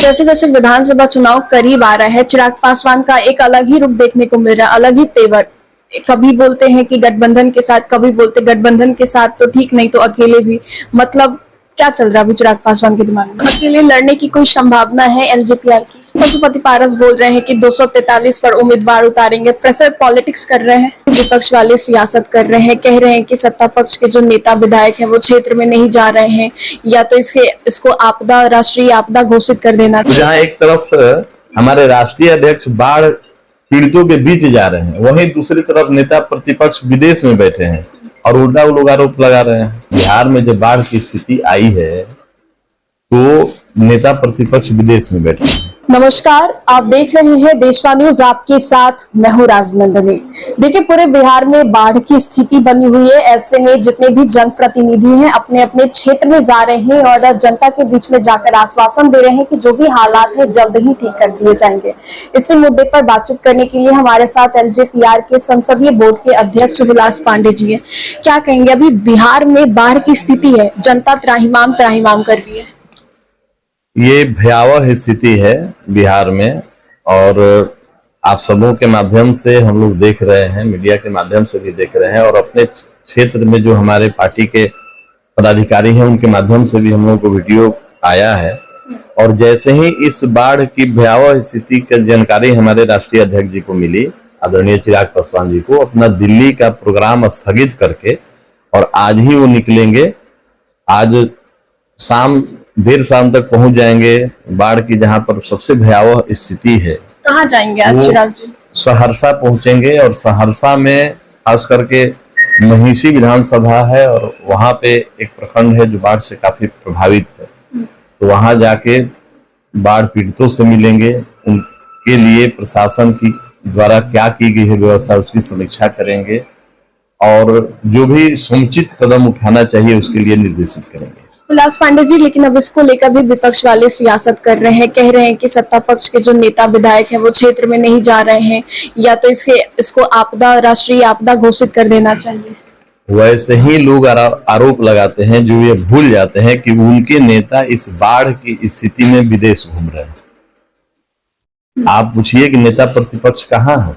जैसे जैसे विधानसभा चुनाव करीब आ रहा है, चिराग पासवान का एक अलग ही रुख देखने को मिल रहा है, अलग ही तेवर। कभी बोलते हैं कि गठबंधन के साथ, कभी बोलते गठबंधन के साथ तो ठीक नहीं तो अकेले भी। मतलब क्या चल रहा है अभी चिराग पासवान के दिमाग में? अकेले लड़ने की कोई संभावना है एलजेपीआर की? पशुपति पारस बोल रहे हैं कि 243 पर उम्मीदवार उतारेंगे, प्रेशर पॉलिटिक्स कर रहे हैं, विपक्ष वाले सियासत कर रहे हैं, कह रहे हैं कि सत्ता पक्ष के जो नेता विधायक हैं वो क्षेत्र में नहीं जा रहे हैं, या तो इसको आपदा, राष्ट्रीय आपदा घोषित कर देना। जहाँ एक तरफ हमारे राष्ट्रीय अध्यक्ष बाढ़ पीड़ितों के बीच जा रहे हैं, वहीं दूसरी तरफ नेता प्रतिपक्ष विदेश में बैठे हैं और उल्टा वो लोग आरोप लगा रहे हैं। बिहार में जब बाढ़ की स्थिति आई है तो नेता प्रतिपक्ष विदेश में बैठे हैं। नमस्कार, आप देख रहे हैं देशवा न्यूज, आपके साथ मैं हूं राजनंदनी। देखिए, पूरे बिहार में बाढ़ की स्थिति बनी हुई है। ऐसे में जितने भी जनप्रतिनिधि हैं अपने अपने क्षेत्र में जा रहे हैं और जनता के बीच में जाकर आश्वासन दे रहे हैं कि जो भी हालात है जल्द ही ठीक कर दिए जाएंगे। इसी मुद्दे पर बातचीत करने के लिए हमारे साथ एलजेपीआर के संसदीय बोर्ड के अध्यक्ष विलास पांडे जी है। क्या कहेंगे, अभी बिहार में बाढ़ की स्थिति है, जनता त्राहिमाम त्राहिमाम कर रही है। ये भयावह स्थिति है बिहार में और आप सबों के माध्यम से हम लोग देख रहे हैं, मीडिया के माध्यम से भी देख रहे हैं और अपने क्षेत्र में जो हमारे पार्टी के पदाधिकारी हैं उनके माध्यम से भी हम लोगों को वीडियो आया है। और जैसे ही इस बाढ़ की भयावह स्थिति की जानकारी हमारे राष्ट्रीय अध्यक्ष जी को मिली, आदरणीय चिराग पासवान जी को, अपना दिल्ली का प्रोग्राम स्थगित करके और आज ही वो निकलेंगे। आज देर शाम तक पहुंच जाएंगे बाढ़ की जहां पर सबसे भयावह स्थिति है। कहाँ जाएंगे आज चिराग जी? सहरसा पहुंचेंगे और सहरसा में खास करके महिषी विधानसभा है और वहां पे एक प्रखंड है जो बाढ़ से काफी प्रभावित है। तो वहां जाके बाढ़ पीड़ितों से मिलेंगे, उनके लिए प्रशासन की द्वारा क्या की गई है व्यवस्था उसकी समीक्षा करेंगे और जो भी समुचित कदम उठाना चाहिए उसके लिए निर्देशित करेंगे। विलास पांडे जी, लेकिन अब इसको लेकर भी विपक्ष वाले सियासत कर रहे हैं, कह रहे हैं कि सत्ता पक्ष के जो नेता विधायक हैं वो क्षेत्र में नहीं जा रहे हैं, या तो इसको आपदा, राष्ट्रीय आपदा घोषित कर देना चाहिए। वैसे ही लोग आरोप लगाते हैं जो ये भूल जाते हैं कि उनके नेता इस बाढ़ की स्थिति में विदेश घूम रहे हैं। आप पूछिए कि नेता प्रतिपक्ष कहाँ है?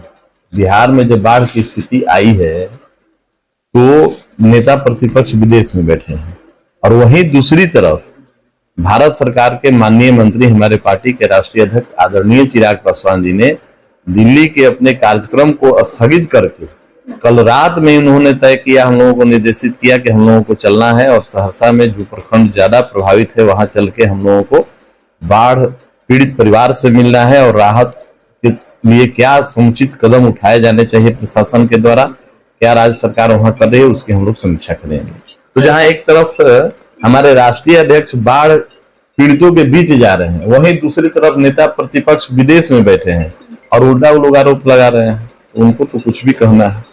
बिहार में जब बाढ़ की स्थिति आई है तो नेता प्रतिपक्ष विदेश में बैठे हैं और वहीं दूसरी तरफ भारत सरकार के माननीय मंत्री, हमारे पार्टी के राष्ट्रीय अध्यक्ष आदरणीय चिराग पासवान जी ने दिल्ली के अपने कार्यक्रम को स्थगित करके कल रात में उन्होंने तय किया, हम लोगों को निर्देशित किया कि हम लोगों को चलना है और सहरसा में जो प्रखंड ज्यादा प्रभावित है वहां चल के हम लोगों को बाढ़ पीड़ित परिवार से मिलना है और राहत के लिए क्या समुचित कदम उठाए जाने चाहिए प्रशासन के द्वारा, क्या राज्य सरकार वहां कर रही है उसकी हम लोग समीक्षा करेंगे। तो जहां एक तरफ हमारे राष्ट्रीय अध्यक्ष बाढ़ पीड़ितों के बीच जा रहे हैं, वहीं दूसरी तरफ नेता प्रतिपक्ष विदेश में बैठे हैं और उल्टा वो लोग आरोप लगा रहे हैं, तो उनको तो कुछ भी कहना है।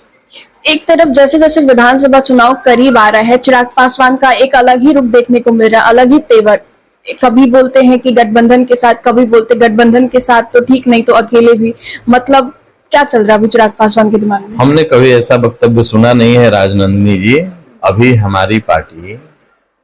एक तरफ जैसे जैसे विधानसभा चुनाव करीब आ रहा है, चिराग पासवान का एक अलग ही रुख देखने को मिल रहा है, अलग ही तेवर। कभी बोलते हैं कि गठबंधन के साथ, कभी बोलते गठबंधन के साथ तो ठीक नहीं तो अकेले भी। मतलब क्या चल रहा है अभी चिराग पासवान के दिमाग में? हमने कभी ऐसा वक्तव्य सुना नहीं है राजनंदिनी जी। अभी हमारी पार्टी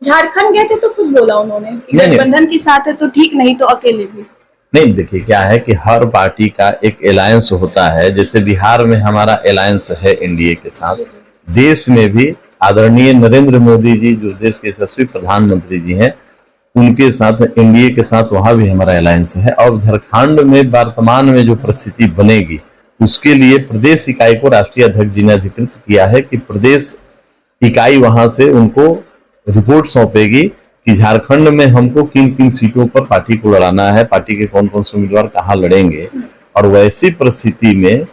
झारखंड गए थे तो खुद बोला उन्होंने कि गठबंधन के साथ है तो ठीक नहीं तो अकेले भी। नहीं, देखिए क्या है कि हर पार्टी का एक अलायंस होता है। जैसे बिहार में हमारा अलायंस है एनडीए के साथ, देश में भी आदरणीय नरेंद्र मोदी जी जो देश के यशस्वी प्रधानमंत्री जी हैं उनके साथ, एनडीए के साथ वहां भी हमारा अलायंस है। और झारखंड में वर्तमान में जो परिस्थिति बनेगी उसके लिए प्रदेश इकाई को राष्ट्रीय अध्यक्ष जी ने अधिकृत किया है कि प्रदेश इकाई वहां से उनको रिपोर्ट सौंपेगी कि झारखंड में हमको किन किन सीटों पर पार्टी को लड़ाना है, पार्टी के कौन कौन से उम्मीदवार कहाँ लड़ेंगे। और वैसी परिस्थिति में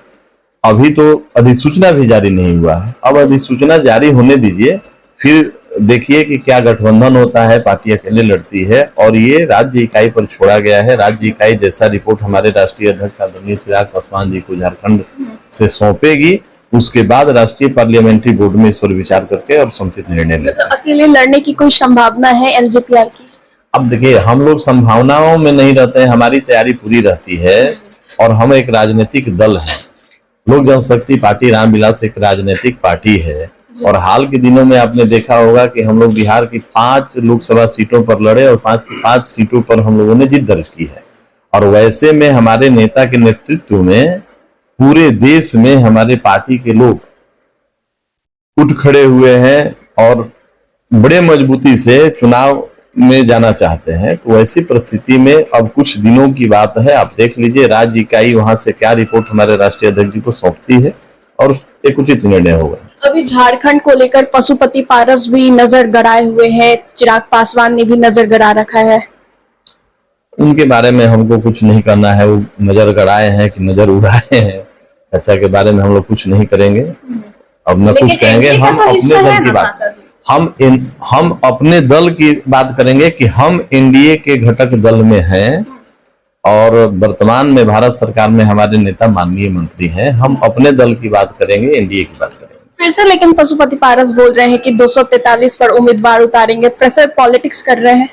अभी तो अधिसूचना भी जारी नहीं हुआ है, अब अधिसूचना जारी होने दीजिए, फिर देखिए कि क्या गठबंधन होता है, पार्टी अकेले लड़ती है। और ये राज्य इकाई पर छोड़ा गया है। राज्य इकाई जैसा रिपोर्ट हमारे राष्ट्रीय अध्यक्ष आदरणीय चिराग पासवान जी को झारखंड से सौंपेगी, उसके बाद राष्ट्रीय पार्लियामेंट्री बोर्ड में इस पर विचार करके और समुचित निर्णय लेगा। तो अकेले लड़ने की कोई संभावना है एलजेपीआर की? अब देखिए, हम लोग संभावनाओं में नहीं रहते हैं, हमारी तैयारी पूरी रहती है और हम एक राजनीतिक दल है। लोक जनशक्ति पार्टी रामविलास एक राजनीतिक पार्टी है और हाल के दिनों में आपने देखा होगा कि हम लोग बिहार की 5 लोकसभा सीटों पर लड़े और 5 की 5 सीटों पर हम लोगों ने जीत दर्ज की है। और वैसे में हमारे नेता के नेतृत्व में पूरे देश में हमारे पार्टी के लोग उठ खड़े हुए हैं और बड़े मजबूती से चुनाव में जाना चाहते हैं। तो ऐसी परिस्थिति में अब कुछ दिनों की बात है, आप देख लीजिए राज्य इकाई वहां से क्या रिपोर्ट हमारे राष्ट्रीय अध्यक्ष जी को सौंपती है और एक उचित निर्णय होगा। अभी झारखंड को लेकर पशुपति पारस भी नजर गड़ाए हुए हैं, चिराग पासवान ने भी नजर गड़ा रखा है। उनके बारे में हमको कुछ नहीं करना है, वो नजर गड़ाए हैं कि नजर उड़ाए हैं, चर्चा के बारे में हम लोग कुछ नहीं करेंगे, अब न कुछ कहेंगे। हम अपने दल की बात, हम अपने दल की बात करेंगे कि हम एनडीए के घटक दल में हैं और वर्तमान में भारत सरकार में हमारे नेता माननीय मंत्री हैं। हम अपने दल की बात करेंगे, एनडीए की बात करेंगे। फिर से लेकिन पशुपति पारस बोल रहे हैं कि 243 पर उम्मीदवार उतारेंगे, प्रेशर पॉलिटिक्स कर रहे हैं।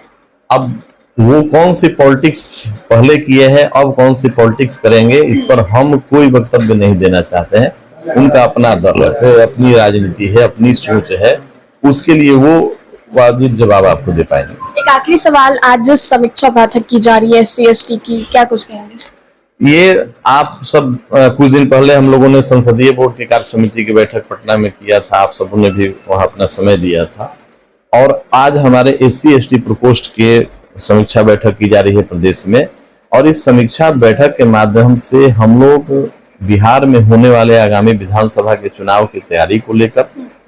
अब वो कौन सी पॉलिटिक्स पहले किए हैं, अब कौन सी पॉलिटिक्स करेंगे, इस पर हम कोई वक्तव्य नहीं देना चाहते हैं। उनका अपना दल है, अपनी राजनीति है, अपनी सोच है, उसके लिए वो वाजिब जवाब आपको दे पाएंगे। एक आखिरी सवाल, आज समीक्षा बैठक की जा रही है SC/ST की, क्या कुछ कहेंगे? ये आप सब कुछ दिन पहले हम लोगों ने संसदीय बोर्ड की कार्य समिति की बैठक पटना में किया था, आप सबों ने भी वहां अपना समय दिया था। और आज हमारे SC/ST प्रकोष्ठ के समीक्षा बैठक की जा रही है प्रदेश में, और इस समीक्षा बैठक के माध्यम से हम लोग बिहार में होने वाले आगामी विधानसभा के चुनाव की तैयारी को लेकर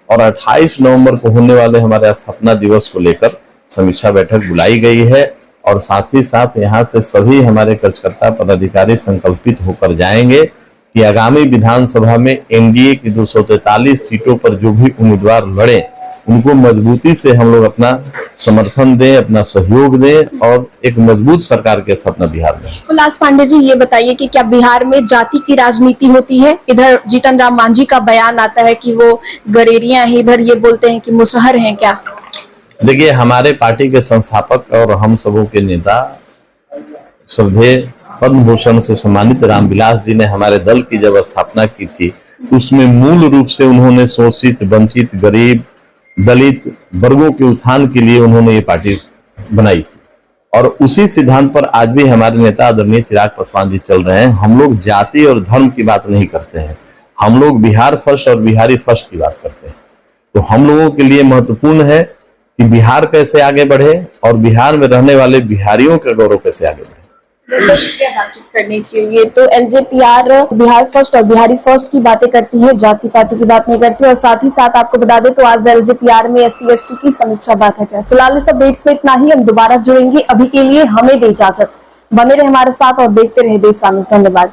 और 28 नवंबर को होने वाले हमारे स्थापना दिवस को लेकर समीक्षा बैठक बुलाई गई है। और साथ ही साथ यहाँ से सभी हमारे कार्यकर्ता पदाधिकारी संकल्पित होकर जाएंगे कि आगामी विधानसभा में एनडीए की 243 सीटों पर जो भी उम्मीदवार लड़े उनको मजबूती से हम लोग अपना समर्थन दें, अपना सहयोग दें और एक मजबूत सरकार के स्थापना बिहार में। उल्लास पांडे जी, ये बताइए कि क्या बिहार में जाति की राजनीति होती है? इधर जीतन राम मांझी का बयान आता है कि वो गरेरिया हैं, इधर ये बोलते हैं कि मुसहर हैं। क्या देखिए, हमारे पार्टी के संस्थापक और हम सबों के नेता श्रद्धेय पद्म भूषण से सम्मानित रामविलास जी ने हमारे दल की जब स्थापना की थी तो उसमें मूल रूप से उन्होंने शोषित, वंचित, गरीब, दलित वर्गों के उत्थान के लिए उन्होंने ये पार्टी बनाई थी। और उसी सिद्धांत पर आज भी हमारे नेता आदरणीय चिराग पासवान जी चल रहे हैं। हम लोग जाति और धर्म की बात नहीं करते हैं, हम लोग बिहार फर्स्ट और बिहारी फर्स्ट की बात करते हैं। तो हम लोगों के लिए महत्वपूर्ण है कि बिहार कैसे आगे बढ़े और बिहार में रहने वाले बिहारियों का गौरव कैसे आगे बढ़े। शुक्रिया बातचीत करने के लिए। तो LJPR बिहार फर्स्ट और बिहारी फर्स्ट की बातें करती है, जाति पाति की बात नहीं करती। और साथ ही साथ आपको बता दें तो आज LJPR में SC/ST की समीक्षा बैठक है। फिलहाल इस अपडेट्स में इतना ही, हम दोबारा जुड़ेंगे। अभी के लिए हमें दे इजाजत, बने रहे हमारे साथ और देखते रहे देशवाणी। धन्यवाद।